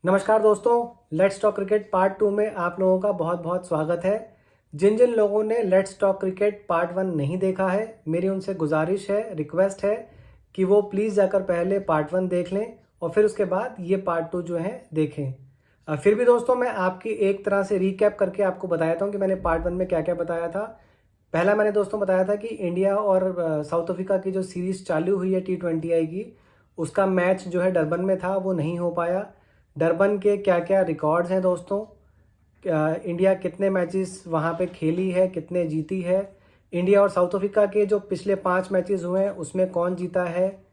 नमस्कार दोस्तों, let's talk cricket part 2 में आप लोगों का बहुत बहुत स्वागत है। जिन जिन लोगों ने लेट्स टॉक क्रिकेट पार्ट 1 नहीं देखा है, मेरी उनसे गुजारिश है, रिक्वेस्ट है कि वो प्लीज़ जाकर पहले पार्ट 1 देख लें और फिर उसके बाद ये पार्ट 2 जो है देखें। फिर भी दोस्तों मैं आपकी एक तरह से रीकैप करके आपको बताता हूँ कि मैंने पार्ट 1 में क्या क्या बताया था। पहला मैंने दोस्तों बताया था कि इंडिया और साउथ अफ्रीका की जो सीरीज़ चालू हुई है T20I की, उसका मैच जो है डरबन में था, वो नहीं हो पाया। डरबन के क्या क्या रिकॉर्ड्स हैं दोस्तों, इंडिया कितने मैचेस वहाँ पे खेली है, कितने जीती है, इंडिया और साउथ अफ्रीका के जो पिछले 5 मैचेस हुए हैं उसमें कौन जीता है,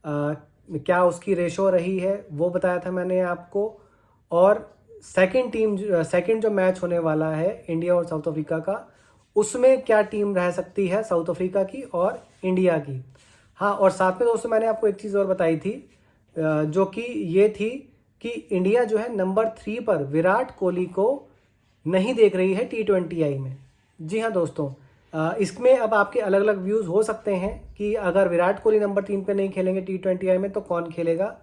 क्या उसकी रेशो रही है, वो बताया था मैंने आपको। और सेकंड जो मैच होने वाला है इंडिया और साउथ अफ्रीका का, उसमें क्या टीम रह सकती है साउथ अफ्रीका की और इंडिया की। हाँ, और साथ में दोस्तों मैंने आपको एक चीज़ और बताई थी, जो कि ये थी कि इंडिया जो है नंबर 3 पर विराट कोहली को नहीं देख रही है T20I में। जी हाँ दोस्तों, इसमें अब आपके अलग अलग व्यूज़ हो सकते हैं कि अगर विराट कोहली नंबर 3 पे नहीं खेलेंगे T20I में तो कौन खेलेगा।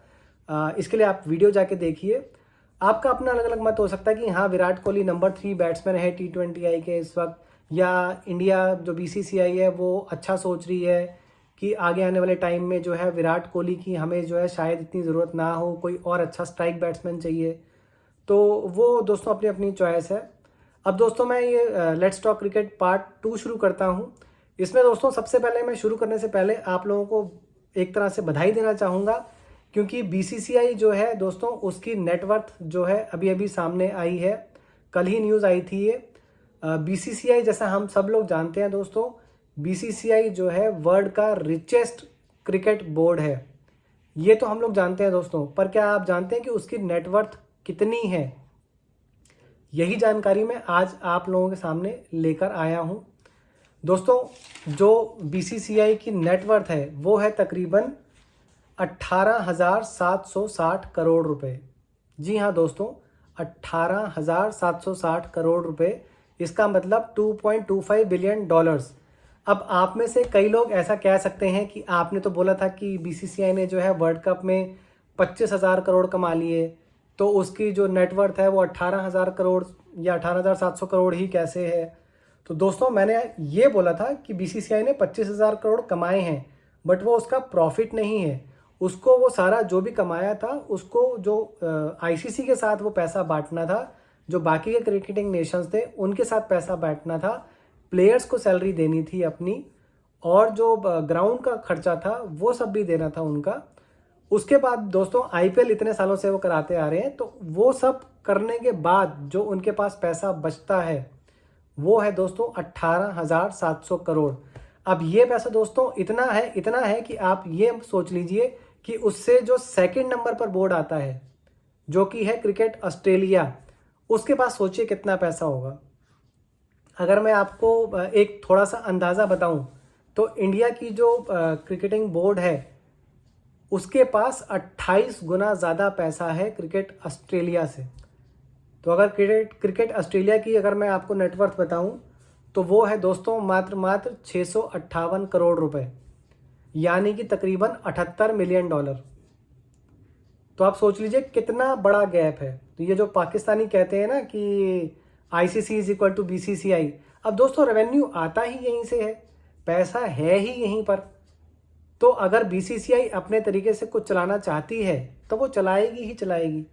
इसके लिए आप वीडियो जाके देखिए। आपका अपना अलग अलग मत हो सकता है कि हाँ, विराट कोहली नंबर 3 बैट्समैन है T20I के इस वक्त, या इंडिया जो BCCI है वो अच्छा सोच रही है कि आगे आने वाले टाइम में जो है विराट कोहली की हमें जो है शायद इतनी ज़रूरत ना हो, कोई और अच्छा स्ट्राइक बैट्समैन चाहिए। तो वो दोस्तों अपनी अपनी चॉइस है। अब दोस्तों मैं ये लेट्स टॉक क्रिकेट पार्ट 2 शुरू करता हूँ। इसमें दोस्तों सबसे पहले मैं शुरू करने से पहले आप लोगों को एक तरह से बधाई देना चाहूँगा, क्योंकि BCCI जो है दोस्तों उसकी नेटवर्थ जो है अभी अभी सामने आई है। कल ही न्यूज़ आई थी ये। BCCI जैसा हम सब लोग जानते हैं दोस्तों, BCCI जो है वर्ल्ड का रिचेस्ट क्रिकेट बोर्ड है। ये तो हम लोग जानते हैं दोस्तों, पर क्या आप जानते हैं कि उसकी नेटवर्थ कितनी है? यही जानकारी मैं आज आप लोगों के सामने लेकर आया हूं दोस्तों। जो BCCI की नेटवर्थ है वो है तकरीबन 18,760 करोड़ रुपए। जी हाँ दोस्तों, 18,760 करोड़ रुपए, इसका मतलब $2.25 बिलियन। अब आप में से कई लोग ऐसा कह सकते हैं कि आपने तो बोला था कि BCCI ने जो है वर्ल्ड कप में 25,000 करोड़ कमा लिए, तो उसकी जो नेटवर्थ है वो 18,000 करोड़ या 18,700 करोड़ ही कैसे है। तो दोस्तों मैंने ये बोला था कि BCCI ने 25,000 करोड़ कमाए हैं, बट वो उसका प्रॉफिट नहीं है। उसको वो सारा जो भी कमाया था उसको जो ICC के साथ वो पैसा बांटना था, जो बाकी के क्रिकेटिंग नेशंस थे उनके साथ पैसा बांटना था, प्लेयर्स को सैलरी देनी थी अपनी, और जो ग्राउंड का खर्चा था वो सब भी देना था उनका। उसके बाद दोस्तों IPL इतने सालों से वो कराते आ रहे हैं, तो वो सब करने के बाद जो उनके पास पैसा बचता है वो है दोस्तों 18,700 करोड़। अब ये पैसा दोस्तों इतना है कि आप ये सोच लीजिए कि उससे जो सेकंड नंबर पर बोर्ड आता है, जो कि है क्रिकेट ऑस्ट्रेलिया, उसके पास सोचिए कितना पैसा होगा। अगर मैं आपको एक थोड़ा सा अंदाज़ा बताऊं, तो इंडिया की जो क्रिकेटिंग बोर्ड है उसके पास 28 गुना ज़्यादा पैसा है क्रिकेट ऑस्ट्रेलिया से। तो अगर क्रिकेट ऑस्ट्रेलिया की अगर मैं आपको नेटवर्थ बताऊं, तो वो है दोस्तों मात्र 658 करोड़ रुपए, यानी कि तकरीबन $78 मिलियन। तो आप सोच लीजिए कितना बड़ा गैप है। तो ये जो पाकिस्तानी कहते हैं ना कि ICC is equal to BCCI, अब दोस्तों रेवेन्यू आता ही यहीं से है, पैसा है ही यहीं पर। तो अगर BCCI अपने तरीके से कुछ चलाना चाहती है तो वो चलाएगी ही चलाएगी।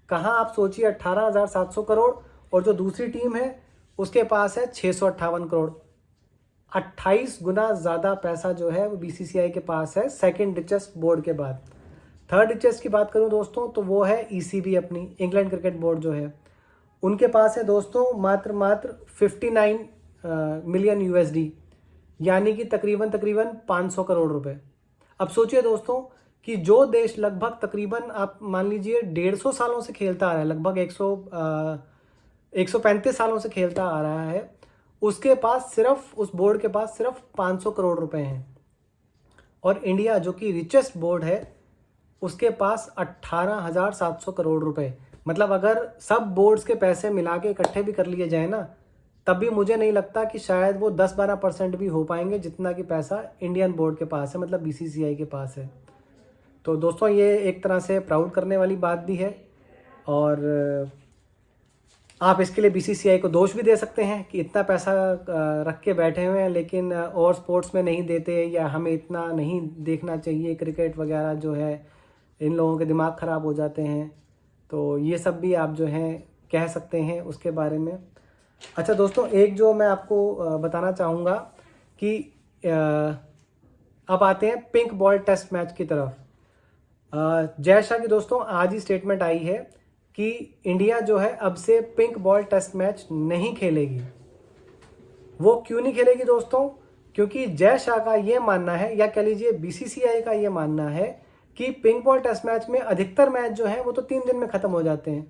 कहाँ आप सोचिए 18,700 करोड़, और जो दूसरी टीम है उसके पास है 658 करोड़। 28 गुना ज़्यादा पैसा जो है वो BCCI के पास है सेकंड रिचेस्ट बोर्ड के बाद। थर्ड रिचेस्ट की बात करूं दोस्तों तो वो है ECB, अपनी इंग्लैंड क्रिकेट बोर्ड जो है, उनके पास है दोस्तों मात्र 59 मिलियन USD, यानी कि तकरीबन 500 करोड़ रुपए। अब सोचिए दोस्तों कि जो देश लगभग तकरीबन आप मान लीजिए 150 सालों से खेलता आ रहा है, लगभग 135 सालों से खेलता आ रहा है, उसके पास सिर्फ उस बोर्ड के पास सिर्फ 500 करोड़ रुपए हैं। और इंडिया जो कि रिचेस्ट बोर्ड है उसके पास 18,700 करोड़ रुपए। मतलब अगर सब बोर्ड्स के पैसे मिला के इकट्ठे भी कर लिए जाए ना, तब भी मुझे नहीं लगता कि शायद वो 10-12% भी हो पाएंगे जितना कि पैसा इंडियन बोर्ड के पास है, मतलब BCCI के पास है। तो दोस्तों ये एक तरह से प्राउड करने वाली बात भी है। और आप इसके लिए बीसीसीआई को दोष भी दे सकते हैं कि इतना पैसा रख के बैठे हुए हैं लेकिन और स्पोर्ट्स में नहीं देते, या हमें इतना नहीं देखना चाहिए, क्रिकेट वगैरह जो है इन लोगों के दिमाग ख़राब हो जाते हैं। तो ये सब भी आप जो हैं कह सकते हैं उसके बारे में। अच्छा दोस्तों, एक जो मैं आपको बताना चाहूँगा कि अब आते हैं पिंक बॉल टेस्ट मैच की तरफ। जय शाह की दोस्तों आज ही स्टेटमेंट आई है कि इंडिया जो है अब से पिंक बॉल टेस्ट मैच नहीं खेलेगी। वो क्यों नहीं खेलेगी दोस्तों? क्योंकि जय शाह का ये मानना है, या कह लीजिए बीसीसीआई का ये मानना है कि पिंक बॉल टेस्ट मैच में अधिकतर मैच जो है वो तो 3 दिन में ख़त्म हो जाते हैं,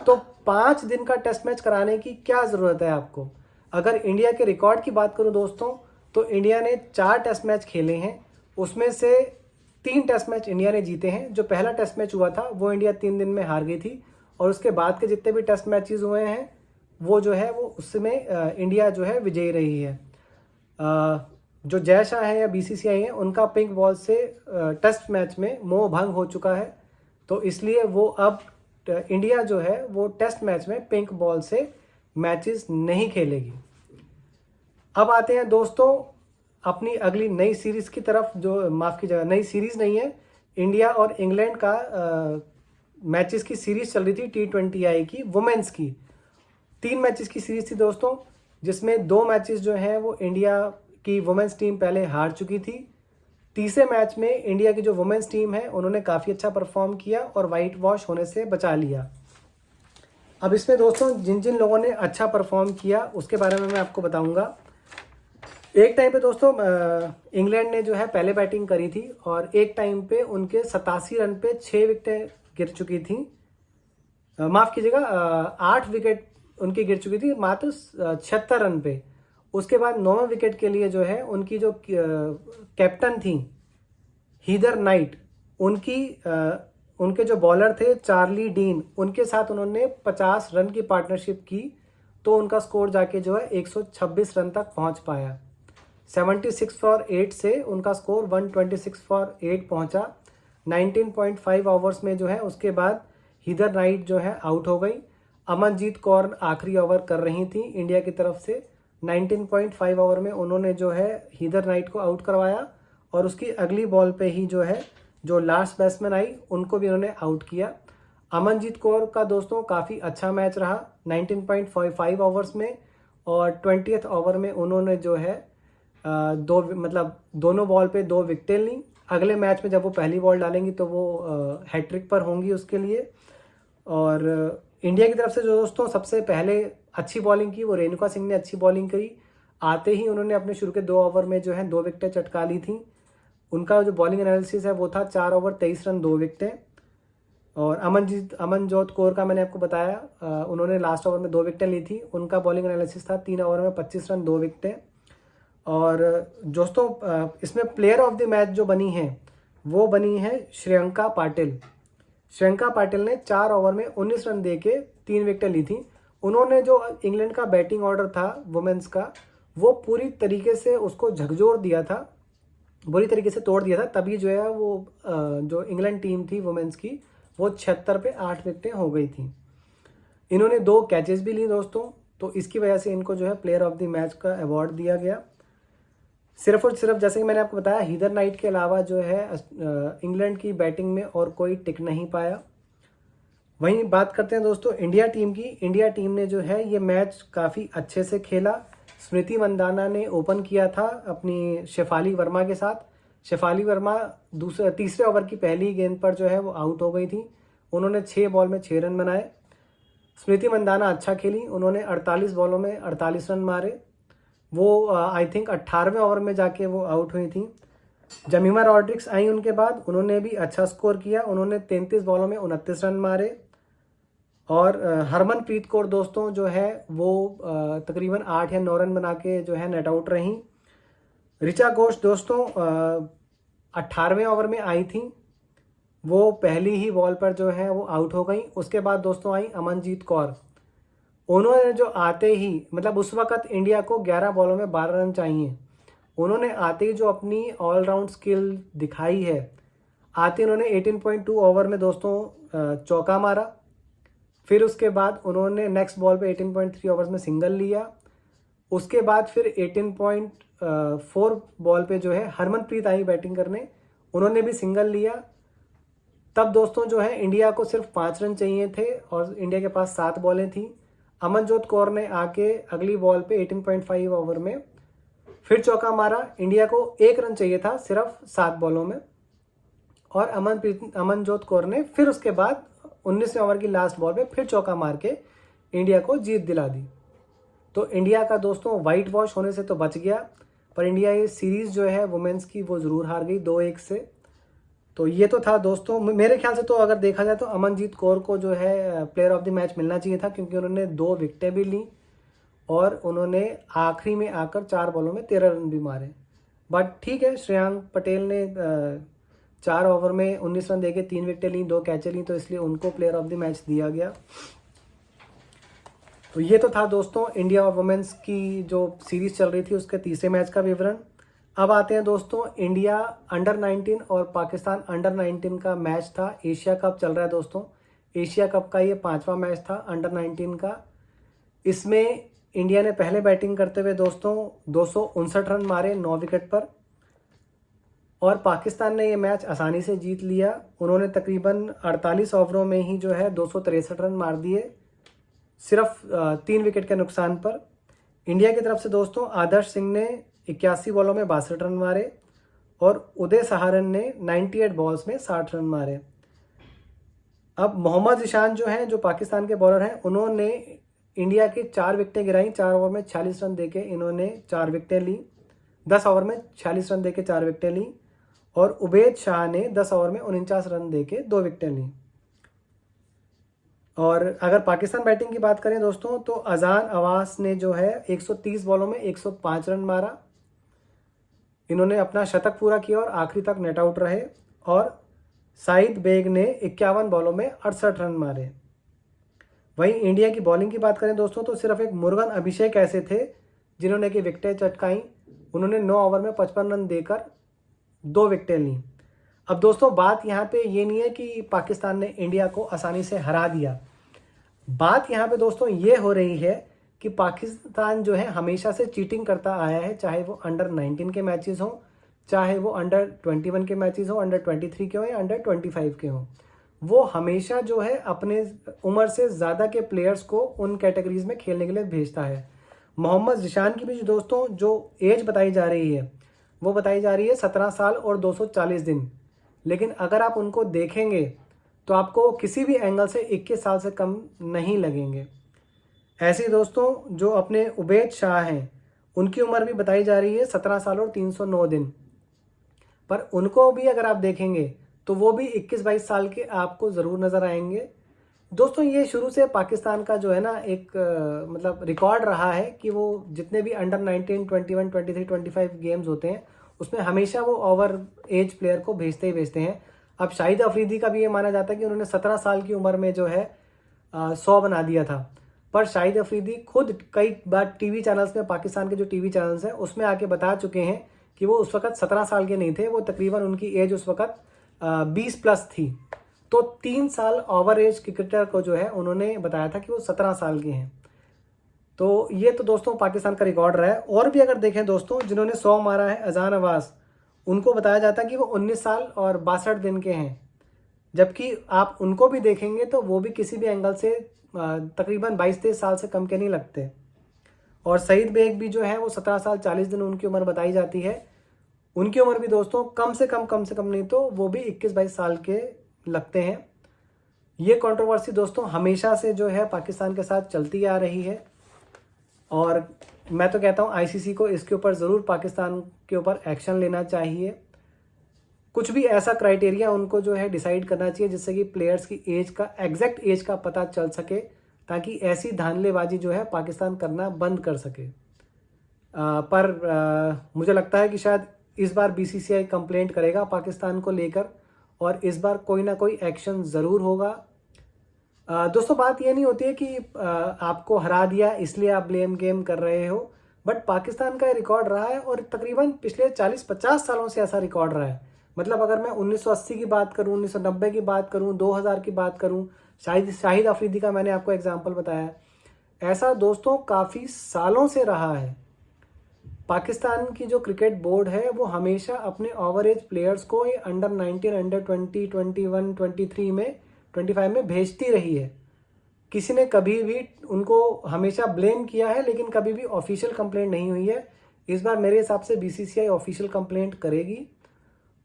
तो 5 दिन का टेस्ट मैच कराने की क्या ज़रूरत है आपको? अगर इंडिया के रिकॉर्ड की बात करूं दोस्तों, तो इंडिया ने 4 टेस्ट मैच खेले हैं, उसमें से 3 टेस्ट मैच इंडिया ने जीते हैं। जो पहला टेस्ट मैच हुआ था वो इंडिया 3 दिन में हार गई थी, और उसके बाद के जितने भी टेस्ट मैचेस हुए हैं वो जो है वो उसमें इंडिया जो है विजयी रही है। जो जय शाह है या बीसीसीआई है, उनका पिंक बॉल से टेस्ट मैच में मोह भंग हो चुका है, तो इसलिए वो अब इंडिया जो है वो टेस्ट मैच में पिंक बॉल से मैचेस नहीं खेलेगी। अब आते हैं दोस्तों अपनी अगली नई सीरीज की तरफ, जो माफ़ कीजिएगा नई सीरीज नहीं है, इंडिया और इंग्लैंड का मैचेस की सीरीज चल रही थी T20I की वुमेन्स की। 3 मैचेस की सीरीज थी दोस्तों, जिसमें 2 मैचेस जो हैं वो इंडिया की वुमेन्स टीम पहले हार चुकी थी। तीसरे मैच में इंडिया की जो वुमेन्स टीम है उन्होंने काफ़ी अच्छा परफॉर्म किया और वाइट वॉश होने से बचा लिया। अब इसमें दोस्तों जिन जिन लोगों ने अच्छा परफॉर्म किया उसके बारे में मैं आपको बताऊंगा। एक टाइम पे दोस्तों इंग्लैंड ने जो है पहले बैटिंग करी थी, और एक टाइम पे उनके 87 रन पे 6 विकेटें गिर चुकी थी। माफ़ कीजिएगा 8 विकेट उनकी गिर चुकी थी मात्र 76 रन पे। उसके बाद 9वें विकेट के लिए जो है उनकी जो कैप्टन थी हीदर नाइट, उनके जो बॉलर थे चार्ली डीन, उनके साथ उन्होंने 50 रन की पार्टनरशिप की, तो उनका स्कोर जाके जो है 126 रन तक पहुंच पाया। 76 फॉर 8 से उनका स्कोर 126 फॉर 8 पहुंचा। 19.5 ओवर्स में जो है उसके बाद हीदर नाइट जो है आउट हो गई। अमनजीत कौर आखिरी ओवर कर रही थी इंडिया की तरफ से। 19.5 ओवर में उन्होंने जो है हीदर नाइट को आउट करवाया, और उसकी अगली बॉल पे ही जो है जो लास्ट बैट्समैन आई उनको भी उन्होंने आउट किया। अमनजीत कौर का दोस्तों काफ़ी अच्छा मैच रहा 19.5 ओवर्स में, और 20th ओवर में उन्होंने जो है दोनों बॉल पे 2 विकेटें ली। अगले मैच में जब वो पहली बॉल डालेंगी तो वो हैट्रिक पर होंगी उसके लिए। और इंडिया की तरफ से जो दोस्तों सबसे पहले अच्छी बॉलिंग की वो रेणुका सिंह ने अच्छी बॉलिंग करी। आते ही उन्होंने अपने शुरू के 2 ओवर में जो है 2 विकेटें चटका ली थी। उनका जो बॉलिंग एनालिसिस है वो था 4 ओवर 23 रन 2 विकेटें। और अमनजोत कौर का मैंने आपको बताया, उन्होंने लास्ट ओवर में 2 विकेटें ली थी। उनका बॉलिंग एनालिसिस था 3 ओवर में 25 रन 2 विकेटें। और दोस्तों इसमें प्लेयर ऑफ द मैच जो बनी है वो बनी है श्रेयंका पाटिल। श्रेयंका पाटिल ने 4 ओवर में 19 रन दे के 3 विकेटें ली थी। उन्होंने जो इंग्लैंड का बैटिंग ऑर्डर था वुमेन्स का, वो पूरी तरीके से उसको झकझोर दिया था, बुरी तरीके से तोड़ दिया था। तभी जो है वो जो इंग्लैंड टीम थी वुमेन्स की वो 76 पे 8 विकेटें हो गई थी। इन्होंने 2 कैचेस भी ली दोस्तों, तो इसकी वजह से इनको जो है प्लेयर ऑफ द मैच का अवार्ड दिया गया। सिर्फ और सिर्फ जैसे कि मैंने आपको बताया हीदर नाइट के अलावा जो है इंग्लैंड की बैटिंग में और कोई टिक नहीं पाया। वहीं बात करते हैं दोस्तों इंडिया टीम की। इंडिया टीम ने जो है ये मैच काफ़ी अच्छे से खेला। स्मृति मंदाना ने ओपन किया था अपनी शेफाली वर्मा के साथ। शेफाली वर्मा तीसरे ओवर की पहली गेंद पर जो है वो आउट हो गई थी। उन्होंने 6 बॉल में 6 रन बनाए। स्मृति मंदाना अच्छा खेली, उन्होंने 48 बॉलों में 48 रन मारे। वो आई थिंक 18वें ओवर में जाके वो आउट हुई थी। जमीमा रॉड्रिक्स आई उनके बाद, उन्होंने भी अच्छा स्कोर किया, उन्होंने 33 बॉलों में 29 रन मारे। और हरमनप्रीत कौर दोस्तों जो है वो तकरीबन 8 या 9 रन बना के जो है नेट आउट रहीं। ऋचा घोष दोस्तों 18वें ओवर में आई थी, वो पहली ही बॉल पर जो है वो आउट हो गई। उसके बाद दोस्तों आई अमनजीत कौर। उन्होंने जो आते ही उस वक़्त इंडिया को 11 बॉलों में 12 रन चाहिए, उन्होंने आते ही जो अपनी ऑलराउंड स्किल दिखाई है, आते उन्होंने 18.2 ओवर में दोस्तों चौका मारा। फिर उसके बाद उन्होंने नेक्स्ट बॉल पे 18.3 ओवर्स में सिंगल लिया। उसके बाद फिर 18.4 बॉल पे जो है हरमनप्रीत आई बैटिंग करने, उन्होंने भी सिंगल लिया। तब दोस्तों जो है इंडिया को सिर्फ 5 रन चाहिए थे और इंडिया के पास 7 बॉलें थी। अमनजोत कौर ने आके अगली बॉल पे 18.5 ओवर में फिर चौका मारा। इंडिया को 1 रन चाहिए था सिर्फ 7 बॉलों में, और अमनजोत कौर ने फिर उसके बाद 19वें ओवर की लास्ट बॉल पे फिर चौका मार के इंडिया को जीत दिला दी। तो इंडिया का दोस्तों वाइट वॉश होने से तो बच गया, पर इंडिया ये सीरीज़ जो है वुमेन्स की वो ज़रूर हार गई 2-1 से। तो ये तो था दोस्तों, मेरे ख्याल से तो अगर देखा जाए तो अमनजीत कौर को जो है प्लेयर ऑफ द मैच मिलना चाहिए था, क्योंकि उन्होंने 2 विकेटें भी ली और उन्होंने आखिरी में आकर 4 बॉलों में 13 रन भी मारे। बट ठीक है, श्रेयांक पटेल ने 4 ओवर में 19 रन देके 3 विकेटें ली, 2 कैचें ली, तो इसलिए उनको प्लेयर ऑफ द मैच दिया गया। तो ये तो था दोस्तों इंडिया और वुमेन्स की जो सीरीज चल रही थी उसके तीसरे मैच का विवरण। अब आते हैं दोस्तों, इंडिया अंडर 19 और पाकिस्तान अंडर 19 का मैच था। एशिया कप चल रहा है दोस्तों, एशिया कप का ये 5वां मैच था अंडर 19 का। इसमें इंडिया ने पहले बैटिंग करते हुए दोस्तों 259 रन मारे 9 विकेट पर, और पाकिस्तान ने ये मैच आसानी से जीत लिया। उन्होंने तकरीबन 48 ओवरों में ही जो है 263 रन मार दिए, सिर्फ 3 विकेट के नुकसान पर। इंडिया की तरफ से दोस्तों आदर्श सिंह ने 81 बॉलों में 62 रन मारे और उदय सहारन ने 98 बॉल्स में 60 रन मारे। अब मोहम्मद ईशान जो हैं, जो पाकिस्तान के बॉलर हैं, उन्होंने इंडिया की 4 विकेटें गिराई। 4 ओवर में 46 रन देके इन्होंने 4 विकेटें ली। 10 ओवर में 46 रन देके 4 विकेटें ली, और उबैद शाह ने 10 ओवर में 49 रन देके 2 विकेटें ली। और अगर पाकिस्तान बैटिंग की बात करें दोस्तों, तो अजान अवास ने जो है 130 बॉलों में 105 रन मारा। इन्होंने अपना शतक पूरा किया और आखिरी तक नेट आउट रहे। और साइद बेग ने 51 बॉलों में 68 रन मारे। वहीं इंडिया की बॉलिंग की बात करें दोस्तों, तो सिर्फ एक मुरुगन अभिषेक ऐसे थे जिन्होंने की विकेटें चटकाई। उन्होंने 9 ओवर में 55 रन देकर 2 विकेटें ली। अब दोस्तों बात यहाँ पे ये नहीं है कि पाकिस्तान ने इंडिया को आसानी से हरा दिया। बात यहाँ पे दोस्तों ये हो रही है कि पाकिस्तान जो है हमेशा से चीटिंग करता आया है, चाहे वो अंडर 19 के मैचेस हों, चाहे वो अंडर 21 के मैचेस हों, अंडर 23 के हों या अंडर 25 के हों। वो हमेशा जो है अपने उम्र से ज़्यादा के प्लेयर्स को उन कैटेगरीज में खेलने के लिए भेजता है। मोहम्मद जिशान की भी दोस्तों जो एज बताई जा रही है, वो बताई जा रही है 17 साल और 240 दिन। लेकिन अगर आप उनको देखेंगे तो आपको किसी भी एंगल से 21 साल से कम नहीं लगेंगे। ऐसे ही दोस्तों जो अपने उबैद शाह हैं, उनकी उम्र भी बताई जा रही है 17 साल और 309 दिन, पर उनको भी अगर आप देखेंगे तो वो भी 21-22 साल के आपको ज़रूर नज़र आएंगे। दोस्तों ये शुरू से पाकिस्तान का जो है ना एक मतलब रिकॉर्ड रहा है कि वो जितने भी अंडर 19, 21, 23, 25 गेम्स होते हैं उसमें हमेशा वो ओवर एज प्लेयर को भेजते ही भेजते हैं। अब शाहिद अफरीदी का भी ये माना जाता है कि उन्होंने 17 साल की उम्र में जो है 100 बना दिया था। पर शाहिद अफरीदी खुद कई बार टीवी चैनल्स में, पाकिस्तान के जो टीवी चैनल्स हैं उसमें आके बता चुके हैं कि वो उस वक्त 17 साल के नहीं थे, वो तकरीबन उनकी एज उस वक्त 20 प्लस थी। तो 3 साल ओवर एज क्रिकेटर को जो है उन्होंने बताया था कि वो 17 साल के हैं। तो ये तो दोस्तों पाकिस्तान का रिकॉर्ड रहा है। और भी अगर देखें दोस्तों, जिन्होंने 100 मारा है अजान अवास, उनको बताया जाता है कि वो 19 साल और 62 दिन के हैं, जबकि आप उनको भी देखेंगे तो वो भी किसी भी एंगल से तकरीबन 22-23 साल से कम के नहीं लगते। और सईद बेग भी जो है वो 17 साल 40 दिन उनकी उम्र बताई जाती है। उनकी उम्र भी दोस्तों कम से कम नहीं तो वो भी 21-22 साल के लगते हैं। ये कंट्रोवर्सी दोस्तों हमेशा से जो है पाकिस्तान के साथ चलती आ रही है, और मैं तो कहता हूँ आईसीसी को इसके ऊपर ज़रूर पाकिस्तान के ऊपर एक्शन लेना चाहिए। कुछ भी ऐसा क्राइटेरिया उनको जो है डिसाइड करना चाहिए जिससे कि प्लेयर्स की एज का, एग्जैक्ट एज का पता चल सके, ताकि ऐसी धांधलेबाजी जो है पाकिस्तान करना बंद कर सके। मुझे लगता है कि शायद इस बार बीसीसीआई कंप्लेंट करेगा पाकिस्तान को लेकर, और इस बार कोई ना कोई एक्शन ज़रूर होगा। दोस्तों बात ये नहीं होती है कि आपको हरा दिया इसलिए आप ब्लेम गेम कर रहे हो, बट पाकिस्तान का रिकॉर्ड रहा है और तकरीबन पिछले 40-50 सालों से ऐसा रिकॉर्ड रहा है। मतलब अगर मैं 1980 की बात करूं, 1990 की बात करूं, 2000 की बात करूं, शाहिद अफरीदी का मैंने आपको एग्जाम्पल बताया। ऐसा दोस्तों काफ़ी सालों से रहा है। पाकिस्तान की जो क्रिकेट बोर्ड है वो हमेशा अपने ओवर एज प्लेयर्स को अंडर 19, अंडर 20, 21, 23 में 25 में भेजती रही है। किसी ने कभी भी उनको हमेशा ब्लेम किया है, लेकिन कभी भी ऑफिशियल कंप्लेंट नहीं हुई है। इस बार मेरे हिसाब से बीसीसीआई ऑफिशियल कंप्लेंट करेगी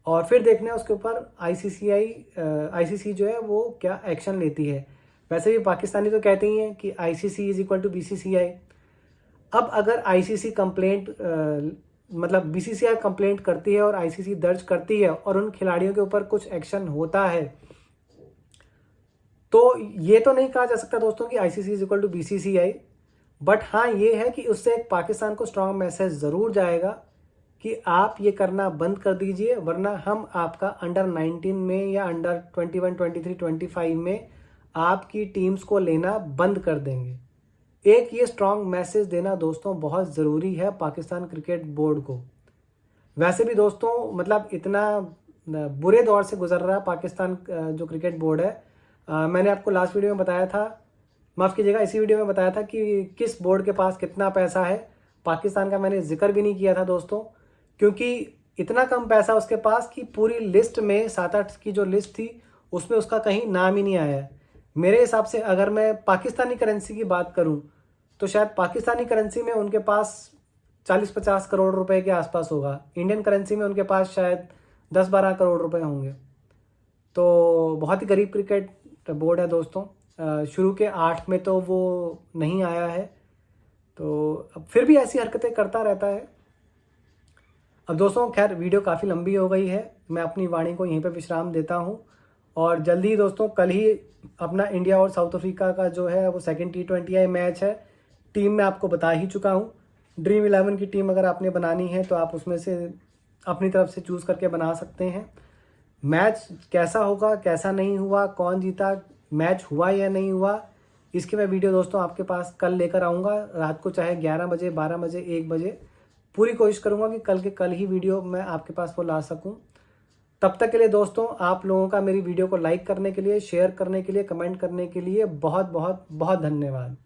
और फिर देखना है उसके ऊपर आईसीसी जो है वो क्या एक्शन लेती है। वैसे भी पाकिस्तानी तो कहते ही हैं कि ICC is equal to BCCI. अब अगर आईसीसी कंप्लेंट मतलब बीसीसीआई कंप्लेंट करती है और आईसीसी दर्ज करती है और उन खिलाड़ियों के ऊपर कुछ एक्शन होता है, तो ये तो नहीं कहा जा सकता दोस्तों कि ICC is equal to BCCI, but हाँ ये है कि उससे एक पाकिस्तान को स्ट्रांग मैसेज ज़रूर जाएगा कि आप ये करना बंद कर दीजिए, वरना हम आपका अंडर 19 में या अंडर 21, 23, 25 में आपकी टीम्स को लेना बंद कर देंगे। एक ये स्ट्रांग मैसेज देना दोस्तों बहुत ज़रूरी है पाकिस्तान क्रिकेट बोर्ड को। वैसे भी दोस्तों मतलब इतना बुरे दौर से गुजर रहा है पाकिस्तान जो क्रिकेट बोर्ड है। मैंने आपको लास्ट वीडियो में बताया था, माफ़ कीजिएगा इसी वीडियो में बताया था कि किस बोर्ड के पास कितना पैसा है। पाकिस्तान का मैंने जिक्र भी नहीं किया था दोस्तों, क्योंकि इतना कम पैसा उसके पास कि पूरी लिस्ट में 7-8 की जो लिस्ट थी उसमें उसका कहीं नाम ही नहीं आया है। मेरे हिसाब से अगर मैं पाकिस्तानी करेंसी की बात करूं तो शायद पाकिस्तानी करेंसी में उनके पास 40-50 करोड़ रुपए के आसपास होगा। इंडियन करेंसी में उनके पास शायद 10-12 करोड़ रुपए होंगे। तो बहुत ही गरीब क्रिकेट बोर्ड है दोस्तों। शुरू के 8 में तो वो नहीं आया है, तो अब फिर भी ऐसी हरकतें करता रहता है। अब दोस्तों खैर वीडियो काफ़ी लंबी हो गई है, मैं अपनी वाणी को यहीं पर विश्राम देता हूं और जल्दी ही दोस्तों कल ही अपना इंडिया और साउथ अफ्रीका का जो है वो सेकंड T20I मैच है। टीम मैं आपको बता ही चुका हूं। ड्रीम 11 की टीम अगर आपने बनानी है तो आप उसमें से अपनी तरफ से चूज़ करके बना सकते हैं। मैच कैसा होगा, कैसा नहीं हुआ, कौन जीता, मैच हुआ या नहीं हुआ, इसकी मैं वीडियो दोस्तों आपके पास कल लेकर आऊँगा रात को, चाहे 11 बजे, 12 बजे, 1 बजे। पूरी कोशिश करूँगा कि कल के कल ही वीडियो मैं आपके पास वो ला सकूँ। तब तक के लिए दोस्तों आप लोगों का मेरी वीडियो को लाइक करने के लिए, शेयर करने के लिए, कमेंट करने के लिए बहुत बहुत बहुत धन्यवाद।